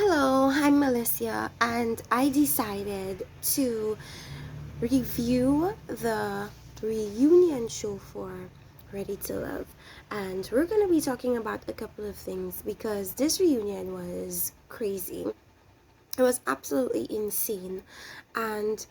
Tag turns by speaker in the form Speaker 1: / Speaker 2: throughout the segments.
Speaker 1: Hello, I'm Melissa, and I decided to review the reunion show for Ready to Love. And we're going to be talking about a couple of things because this reunion was crazy. It was absolutely insane, and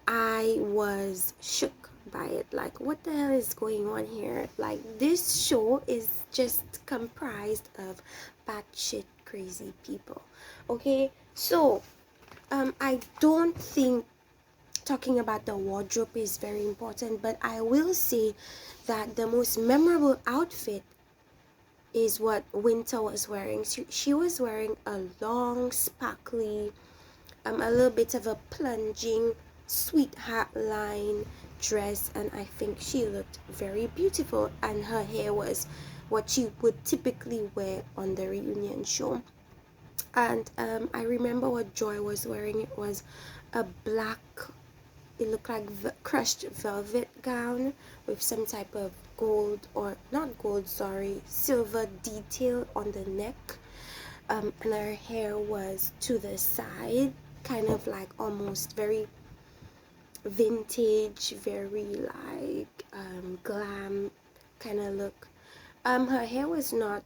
Speaker 1: I was shook by it. Like, what the hell is going on here? Like, this show is just comprised of batshit crazy people. Okay, so I don't think talking about the wardrobe is very important, but I will say that the most memorable outfit is what Winter was wearing. She was wearing a long, sparkly, a little bit of a plunging sweetheart line dress, and I think she looked very beautiful, and her hair was what she would typically wear on the reunion show. And I remember what Joy was wearing. It was a black, it looked like crushed velvet gown with some type of gold, or not gold, sorry, silver detail on the neck. And her hair was to the side, kind of like almost very vintage, very like glam kind of look. Her hair was not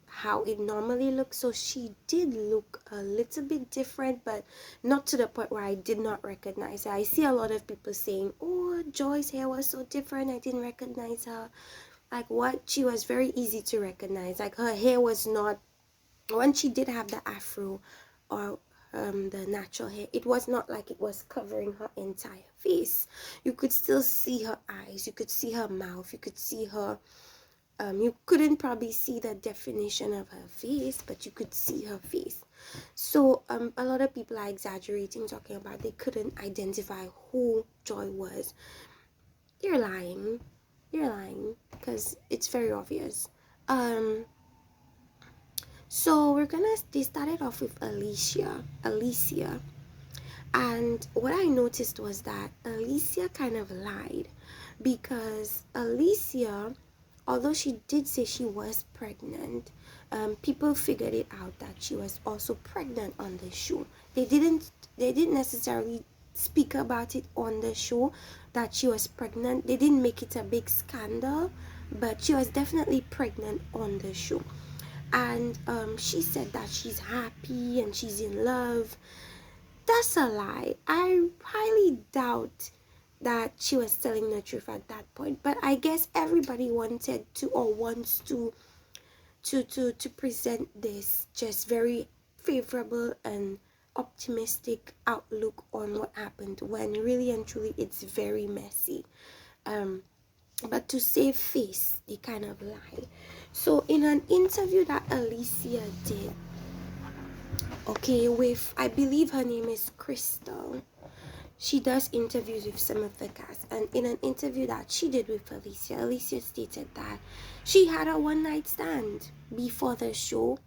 Speaker 1: how it normally looks, so she did look a little bit different, but not to the point where I did not recognize her. I see a lot of people saying, oh, Joy's hair was so different, I didn't recognize her. Like, what? She was very easy to recognize. Like, her hair was not, when she did have the afro, or the natural hair, it was not like it was covering her entire face. You could still see her eyes, you could see her mouth, you could see her, you couldn't probably see the definition of her face, but you could see her face. So a lot of people are exaggerating, talking about they couldn't identify who Joy was. You're lying. You're lying, because it's very obvious. um so they started off with Alicia. And what I noticed was that Alicia kind of lied, because Alicia, although she did say she was pregnant, people figured it out that she was also pregnant on the show. They didn't necessarily speak about it on the show that she was pregnant. They didn't make it a big scandal, but she was definitely pregnant on the show. And she said that she's happy and she's in love. That's a lie. I highly doubt that she was telling the truth at that point. But I guess everybody wanted to, or wants to present this just very favorable and optimistic outlook on what happened, when really and truly it's very messy. Um but to save face, they kind of lie. So in an interview that Alicia did, okay, with, I believe her name is Crystal, she does interviews with some of the cast, and in an interview that she did with Alicia stated that she had a one night stand before the show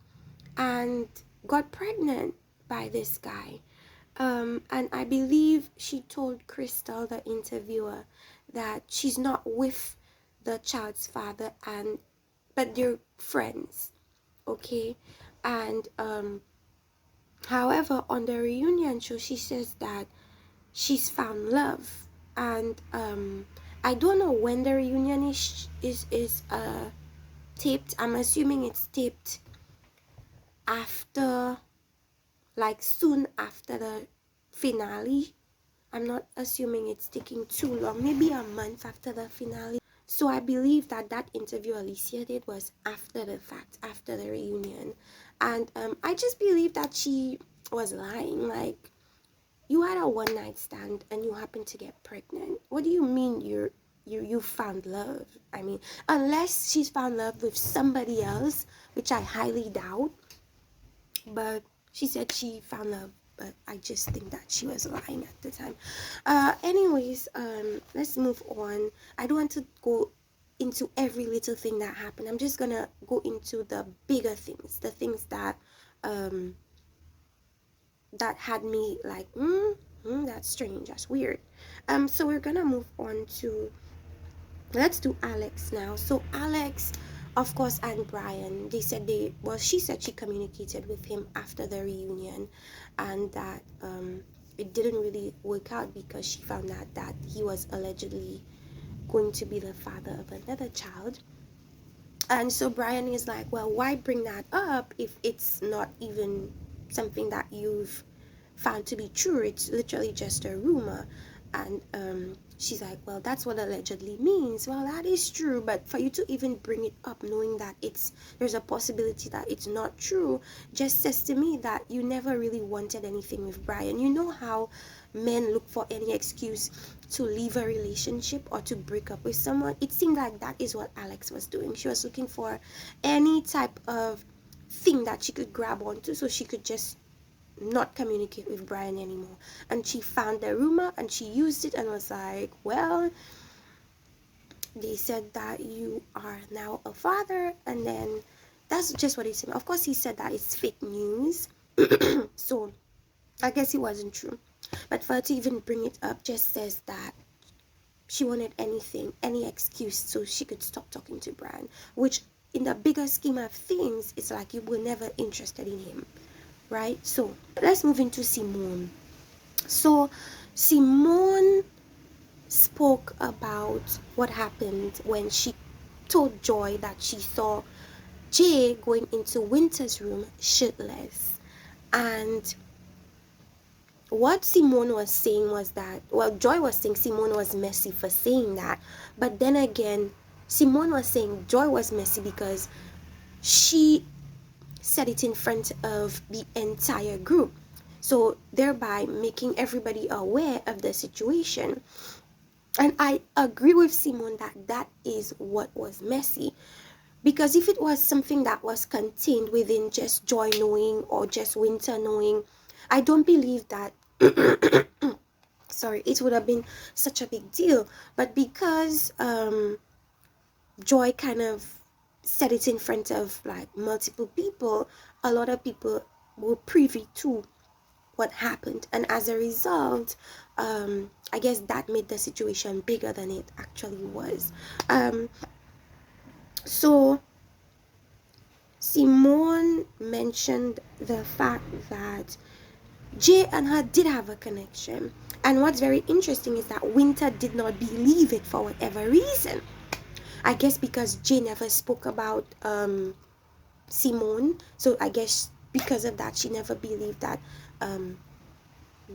Speaker 1: and got pregnant by this guy. And I believe she told Crystal, the interviewer, that she's not with the child's father, and but they're friends, okay. And however, on the reunion show, she says that she's found love. And I don't know when the reunion is taped. I'm assuming it's taped after, like soon after the finale. I'm not assuming it's taking too long, maybe a month after the finale. So I believe that that interview Alicia did was after the fact, after the reunion. And I just believe that she was lying. Like, you had a one night stand and you happen to get pregnant. What do you mean you found love? I mean, unless she's found love with somebody else, which I highly doubt. But she said she found love, but I just think that she was lying at the time. Anyways, let's move on. I don't want to go into every little thing that happened. I'm just gonna go into the bigger things, the things that that had me like, that's strange, that's weird. So we're gonna move on to, let's do Alex now. So Alex Of course, and Brian, they said she said she communicated with him after the reunion, and that it didn't really work out because she found out that he was allegedly going to be the father of another child. And so Brian is like, well, why bring that up if it's not even something that you've found to be true? It's literally just a rumor. And she's like, well, that's what allegedly means. Well, that is true, but for you to even bring it up knowing that there's a possibility that it's not true just says to me that you never really wanted anything with Brian. You know how men look for any excuse to leave a relationship or to break up with someone? It seemed like that is what Alex was doing. She was looking for any type of thing that she could grab onto so she could just not communicate with Brian anymore. And she found the rumor and she used it and was like, well, they said that you are now a father, and then that's just what he said. Of course, he said that it's fake news. So I guess it wasn't true. But for her to even bring it up just says that she wanted anything, any excuse so she could stop talking to Brian, which in the bigger scheme of things, it's like you were never interested in him, right? So let's move into Simone. So Simone spoke about what happened when she told Joy that she saw Jay going into Winter's room shirtless. And what Simone was saying was that, well, Joy was saying Simone was messy for saying that, but then again, Simone was saying Joy was messy because she said it in front of the entire group, so thereby making everybody aware of the situation. And I agree with Simone that that is what was messy, because if it was something that was contained within just Joy knowing or just Winter knowing, I don't believe that sorry, it would have been such a big deal. But because Joy kind of said it in front of like multiple people, a lot of people were privy to what happened, and as a result, I guess that made the situation bigger than it actually was. So Simone mentioned the fact that Jay and her did have a connection, and what's very interesting is that Winter did not believe it for whatever reason. I guess because Jay never spoke about Simone, so I guess because of that she never believed that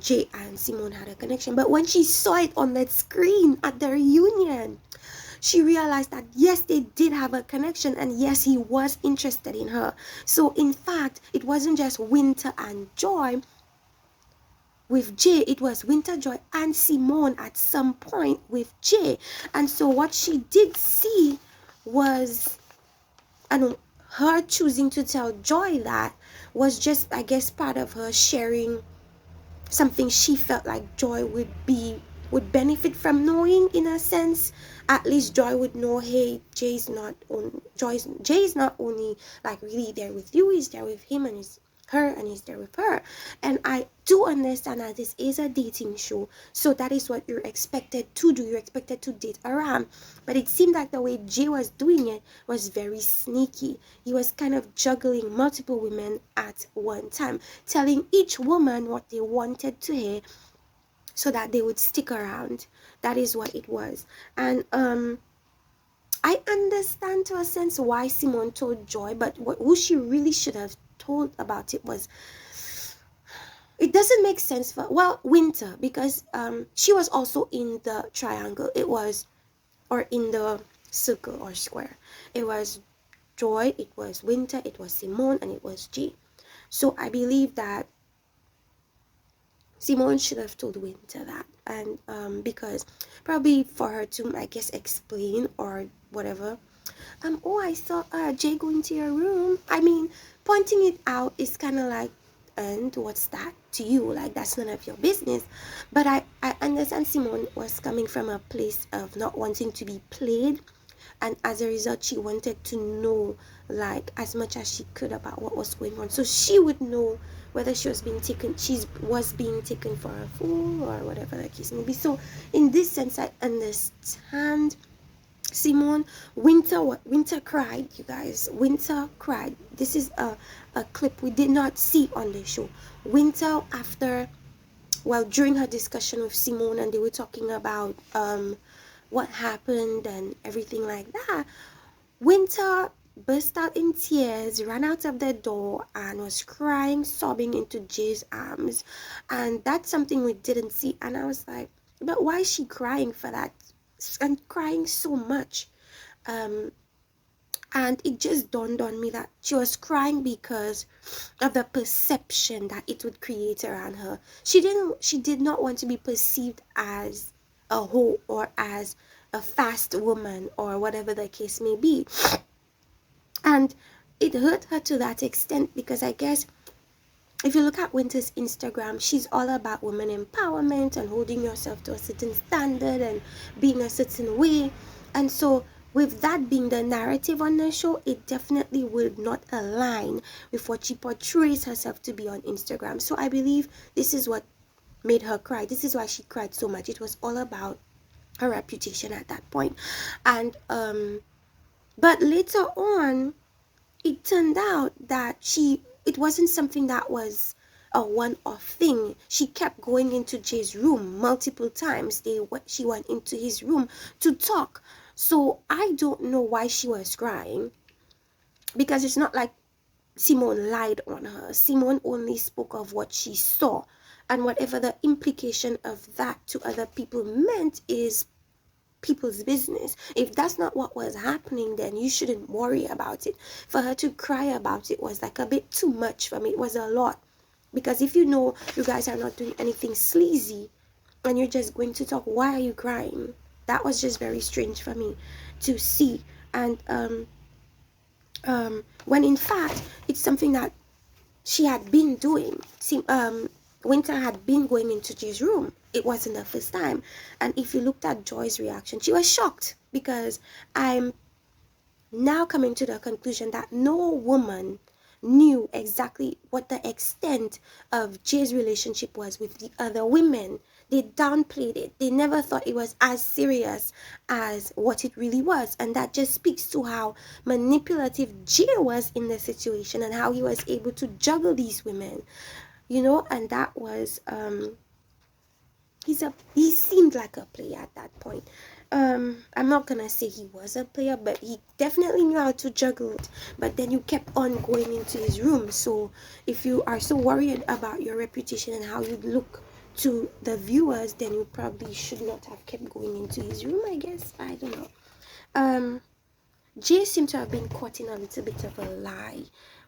Speaker 1: Jay and Simone had a connection. But when she saw it on that screen at the reunion, she realized that yes, they did have a connection, and yes, he was interested in her. So in fact, it wasn't just Winter and Joy with Jay, it was Winter, Joy, and Simone at some point with Jay. And so what she did see was, and her choosing to tell Joy that was just, I guess, part of her sharing something she felt like Joy would benefit from knowing. In a sense, at least Joy would know, hey, Jay is not only like really there with you, he's there with him and her, and he's there with her. And I do understand that this is a dating show, so that is what you're expected to do. You're expected to date around, but it seemed like the way Jay was doing it was very sneaky. He was kind of juggling multiple women at one time, telling each woman what they wanted to hear so that they would stick around. That is what it was. And I understand to a sense why Simone told Joy, but who she really should have told about it was, it doesn't make sense for, well, Winter, because she was also in the triangle. It was, or in the circle or square. It was Joy, it was Winter, it was Simone, and it was Jay. So I believe that Simone should have told Winter that, and because probably for her to, I guess, explain or whatever. Oh, I saw Jay go into your room. I mean, pointing it out is kind of like, and what's that to you? Like, that's none of your business. But I understand Simone was coming from a place of not wanting to be played, and as a result, she wanted to know like as much as she could about what was going on, so she would know whether she was being taken for a fool or whatever the case may be. So in this sense, I understand Simone, Winter cried, you guys. Winter cried. This is a clip we did not see on the show. Winter, after, well, during her discussion with Simone, and they were talking about what happened and everything like that, Winter burst out in tears, ran out of the door, and was crying, sobbing into Jay's arms. And that's something we didn't see. And I was like, but why is she crying for that? And crying so much. Um, and it just dawned on me that she was crying because of the perception that it would create around her. She did not want to be perceived as a hoe or as a fast woman or whatever the case may be. And it hurt her to that extent because I guess if you look at Winter's Instagram, she's all about women empowerment and holding yourself to a certain standard and being a certain way. And so, with that being the narrative on the show, it definitely will not align with what she portrays herself to be on Instagram. So, I believe this is what made her cry. This is why she cried so much. It was all about her reputation at that point. And, but later on, it turned out that it wasn't something that was a one-off thing. She kept going into Jay's room multiple times. She went into his room to talk. So I don't know why she was crying, because it's not like Simone lied on her. Simone only spoke of what she saw, and whatever the implication of that to other people meant is people's business. If that's not what was happening, then you shouldn't worry about it. For her to cry about it was like a bit too much for me. It was a lot, because if you know you guys are not doing anything sleazy and you're just going to talk, why are you crying? That was just very strange for me to see. And when in fact it's something that she had been doing. Winter had been going into Jay's room. It wasn't the first time. And if you looked at Joy's reaction, she was shocked, because I'm now coming to the conclusion that no woman knew exactly what the extent of Jay's relationship was with the other women. They downplayed it. They never thought it was as serious as what it really was. And that just speaks to how manipulative Jay was in the situation and how he was able to juggle these women, and that was he seemed like a player at that point. I'm not gonna say he was a player, but he definitely knew how to juggle it. But then you kept on going into his room. So if you are so worried about your reputation and how you look to the viewers, then you probably should not have kept going into his room, I guess. I don't know. Jay seemed to have been caught in a little bit of a lie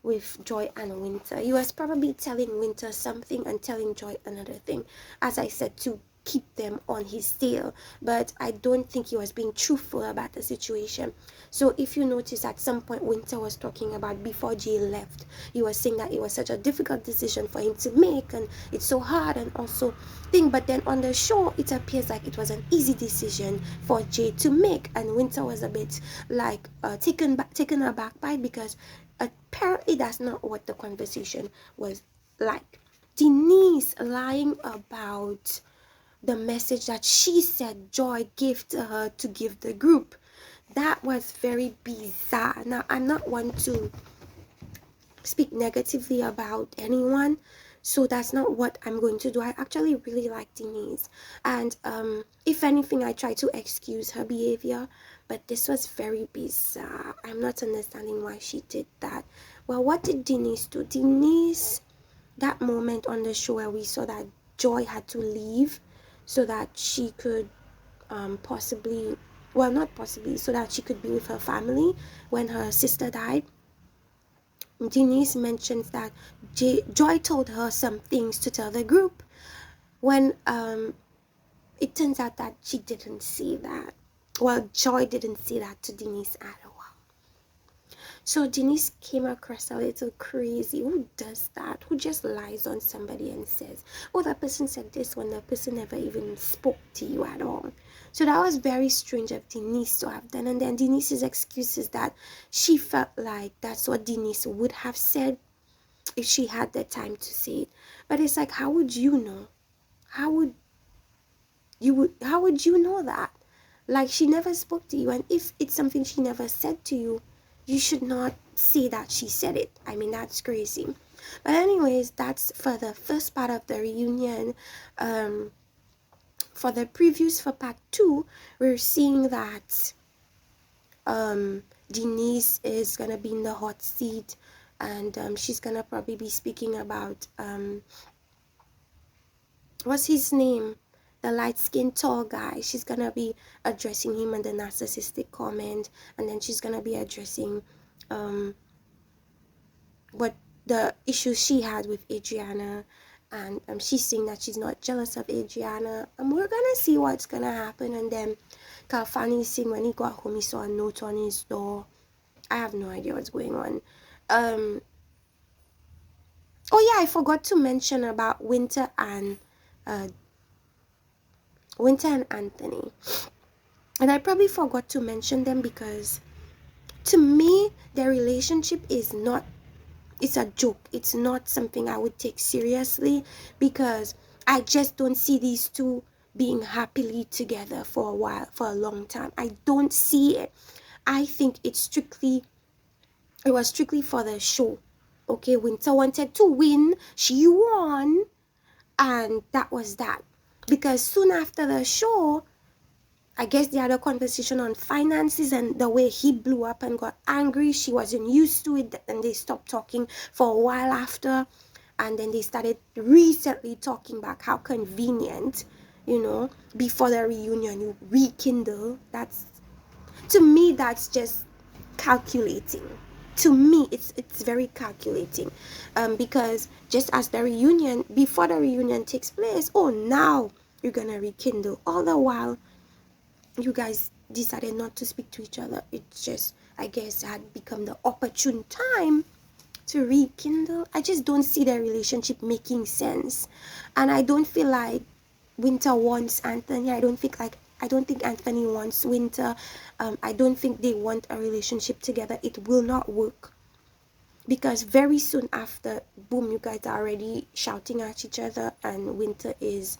Speaker 1: with Joy and Winter. He was probably telling Winter something and telling Joy another thing, as I said, to keep them on his tail. But I don't think he was being truthful about the situation. So if you notice, at some point Winter was talking about before Jay left, he was saying that it was such a difficult decision for him to make and it's so hard and also thing. But then on the show it appears like it was an easy decision for Jay to make, and Winter was a bit like taken aback by it, because apparently that's not what the conversation was like. Denise lying about the message that she said Joy gave to her to give the group. That was very bizarre. Now, I'm not one to speak negatively about anyone, so that's not what I'm going to do. I actually really like Denise, and if anything, I try to excuse her behavior, but this was very bizarre. I'm not understanding why she did that. Well, what did Denise do? Denise, that moment on the show where we saw that Joy had to leave so that she could possibly, well, not possibly, so that she could be with her family when her sister died. Denise mentions that Joy told her some things to tell the group, when it turns out that she didn't see that. Well, Joy didn't see that to Denise at all. So Denise came across a little crazy. Who does that? Who just lies on somebody and says, oh, that person said this, when the person never even spoke to you at all? So that was very strange of Denise to have done. And then Denise's excuse is that she felt like that's what Denise would have said if she had the time to say it. But it's like, how would you know? How would you know that? Like she never spoke to you, and if it's something she never said to you, you should not say that she said it. I mean, that's crazy. But anyways, that's for the first part of the reunion. For the previews for part 2, we're seeing that Denise is gonna be in the hot seat, and she's gonna probably be speaking about what's his name, the light-skinned tall guy. She's gonna be addressing him and the narcissistic comment, and then she's gonna be addressing what the issues she had with Adriana, and she's saying that she's not jealous of Adriana, and we're gonna see what's gonna happen. And then Kalfani is saying when he got home he saw a note on his door. I have no idea what's going on. Oh yeah, I forgot to mention about Winter and Anthony, and I probably forgot to mention them because to me their relationship is not, it's a joke. It's not something I would take seriously, because I just don't see these two being happily together for a while, for a long time. I don't see it. I think it was strictly for the show. Okay, Winter wanted to win, she won, and that was that. Because soon after the show, I guess they had a conversation on finances, and the way he blew up and got angry, she wasn't used to it, and they stopped talking for a while after, and then they started recently talking back. How convenient, before the reunion you rekindle. That's, to me, that's just calculating. To me, it's very calculating, because just as the reunion, before the reunion takes place, oh, now you're gonna rekindle. All the while you guys decided not to speak to each other. It just, I guess, had become the opportune time to rekindle. I just don't see their relationship making sense, and I don't feel like Winter wants Anthony. I don't think Anthony wants Winter. I don't think they want a relationship together. It will not work, because very soon after, boom, you guys are already shouting at each other, and Winter is,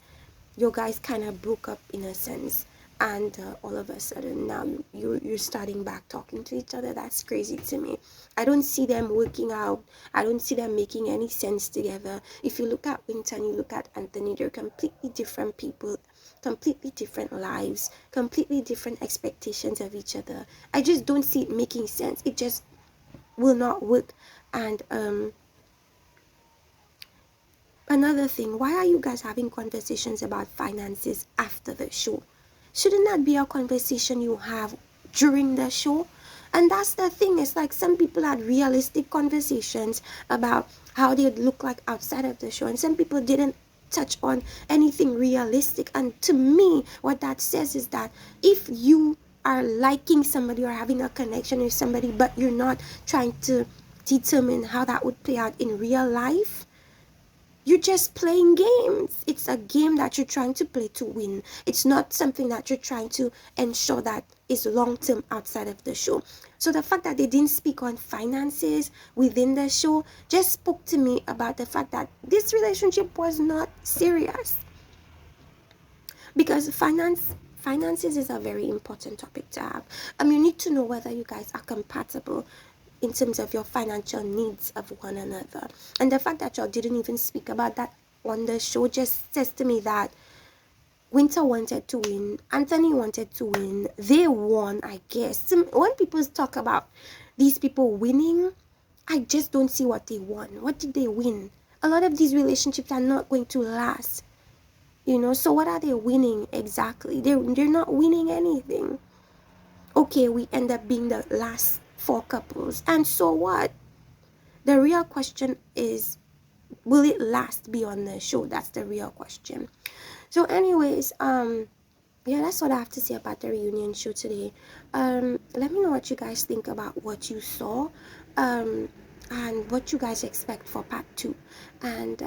Speaker 1: you guys kind of broke up in a sense, and all of a sudden now you're starting back talking to each other. That's crazy to me. I don't see them working out. I don't see them making any sense together. If you look at Winter and you look at Anthony, they're completely different people, completely different lives, completely different expectations of each other. I just don't see it making sense. It just will not work. And another thing, why are you guys having conversations about finances after the show? Shouldn't that be a conversation you have during the show? And that's the thing. It's like some people had realistic conversations about how they'd look like outside of the show, and some people didn't touch on anything realistic. And to me, what that says is that if you are liking somebody or having a connection with somebody, but you're not trying to determine how that would play out in real life, you're just playing games. It's a game that you're trying to play to win. It's not something that you're trying to ensure that is long-term outside of the show. So the fact that they didn't speak on finances within the show just spoke to me about the fact that this relationship was not serious. Because finances is a very important topic to have. You need to know whether you guys are compatible in terms of your financial needs of one another. And the fact that y'all didn't even speak about that on the show just says to me that Winter wanted to win, Anthony wanted to win, they won, I guess. When people talk about these people winning, I just don't see what they won. What did they win? A lot of these relationships are not going to last, so what are they winning exactly? They're not winning anything. Okay, we end up being the last 4 couples, and so what? The real question is, will it last beyond the show? That's the real question. So anyways, yeah, that's what I have to say about the reunion show today. Let me know what you guys think about what you saw, and what you guys expect for part 2. And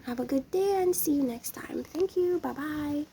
Speaker 1: have a good day, and see you next time. Thank you. Bye bye.